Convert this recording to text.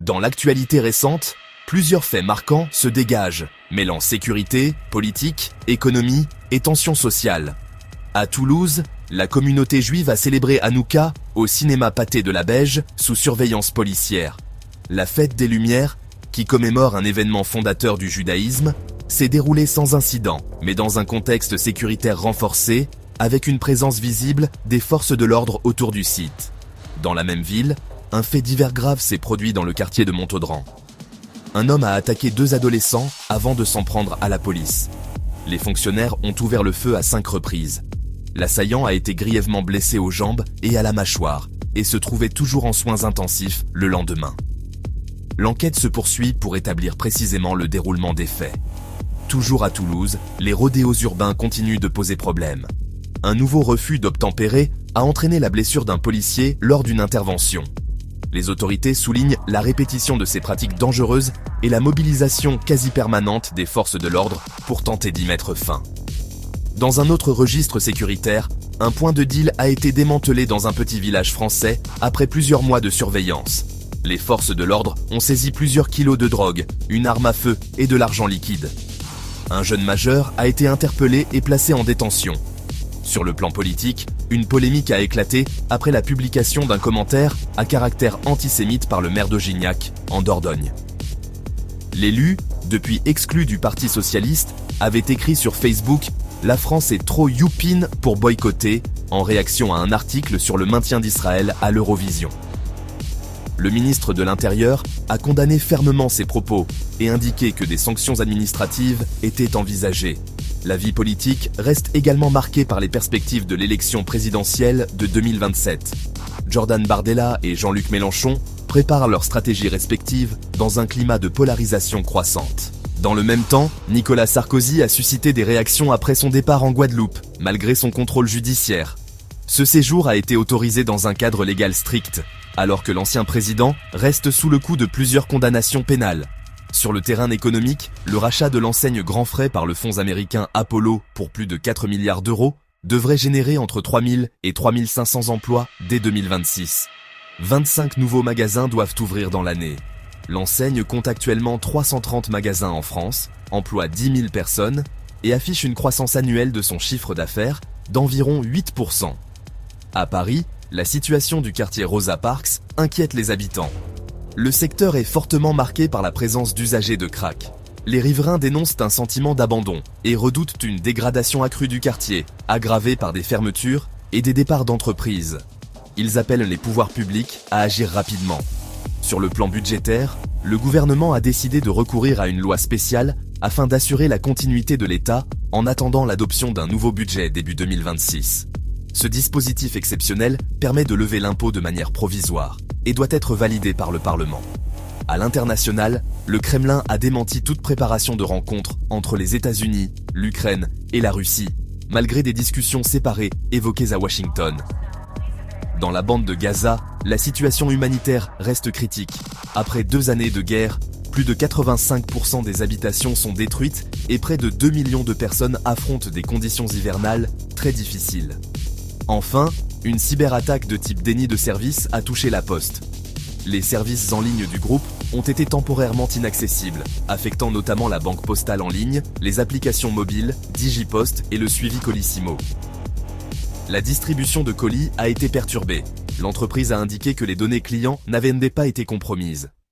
Dans l'actualité récente, plusieurs faits marquants se dégagent, mêlant sécurité, politique, économie et tensions sociales. À Toulouse, la communauté juive a célébré Hanouka au cinéma Pâté de la Beige sous surveillance policière. La fête des Lumières, qui commémore un événement fondateur du judaïsme, s'est déroulée sans incident, mais dans un contexte sécuritaire renforcé, avec une présence visible des forces de l'ordre autour du site. Dans la même ville, un fait divers grave s'est produit dans le quartier de Montaudran. Un homme a attaqué 2 adolescents avant de s'en prendre à la police. Les fonctionnaires ont ouvert le feu à 5 reprises. L'assaillant a été grièvement blessé aux jambes et à la mâchoire et se trouvait toujours en soins intensifs le lendemain. L'enquête se poursuit pour établir précisément le déroulement des faits. Toujours à Toulouse, les rodéos urbains continuent de poser problème. Un nouveau refus d'obtempérer a entraîné la blessure d'un policier lors d'une intervention. Les autorités soulignent la répétition de ces pratiques dangereuses et la mobilisation quasi permanente des forces de l'ordre pour tenter d'y mettre fin. Dans un autre registre sécuritaire, un point de deal a été démantelé dans un petit village français après plusieurs mois de surveillance. Les forces de l'ordre ont saisi plusieurs kilos de drogue, une arme à feu et de l'argent liquide. Un jeune majeur a été interpellé et placé en détention. Sur le plan politique, une polémique a éclaté après la publication d'un commentaire à caractère antisémite par le maire de Gignac, en Dordogne. L'élu, depuis exclu du Parti socialiste, avait écrit sur Facebook « La France est trop youpine pour boycotter » en réaction à un article sur le maintien d'Israël à l'Eurovision. Le ministre de l'Intérieur a condamné fermement ces propos et indiqué que des sanctions administratives étaient envisagées. La vie politique reste également marquée par les perspectives de l'élection présidentielle de 2027. Jordan Bardella et Jean-Luc Mélenchon préparent leurs stratégies respectives dans un climat de polarisation croissante. Dans le même temps, Nicolas Sarkozy a suscité des réactions après son départ en Guadeloupe, malgré son contrôle judiciaire. Ce séjour a été autorisé dans un cadre légal strict, alors que l'ancien président reste sous le coup de plusieurs condamnations pénales. Sur le terrain économique, le rachat de l'enseigne Grand Frais par le fonds américain Apollo pour plus de 4 milliards d'euros devrait générer entre 3 000 et 3 500 emplois dès 2026. 25 nouveaux magasins doivent ouvrir dans l'année. L'enseigne compte actuellement 330 magasins en France, emploie 10 000 personnes et affiche une croissance annuelle de son chiffre d'affaires d'environ 8%. À Paris, la situation du quartier Rosa Parks inquiète les habitants. Le secteur est fortement marqué par la présence d'usagers de crack. Les riverains dénoncent un sentiment d'abandon et redoutent une dégradation accrue du quartier, aggravée par des fermetures et des départs d'entreprises. Ils appellent les pouvoirs publics à agir rapidement. Sur le plan budgétaire, le gouvernement a décidé de recourir à une loi spéciale afin d'assurer la continuité de l'État en attendant l'adoption d'un nouveau budget début 2026. Ce dispositif exceptionnel permet de lever l'impôt de manière provisoire et doit être validé par le Parlement. À l'international, le Kremlin a démenti toute préparation de rencontre entre les États-Unis, l'Ukraine et la Russie, malgré des discussions séparées évoquées à Washington. Dans la bande de Gaza, la situation humanitaire reste critique. Après 2 années de guerre, plus de 85% des habitations sont détruites et près de 2 millions de personnes affrontent des conditions hivernales très difficiles. Enfin, une cyberattaque de type déni de service a touché la Poste. Les services en ligne du groupe ont été temporairement inaccessibles, affectant notamment la banque postale en ligne, les applications mobiles, Digipost et le suivi Colissimo. La distribution de colis a été perturbée. L'entreprise a indiqué que les données clients n'avaient pas été compromises.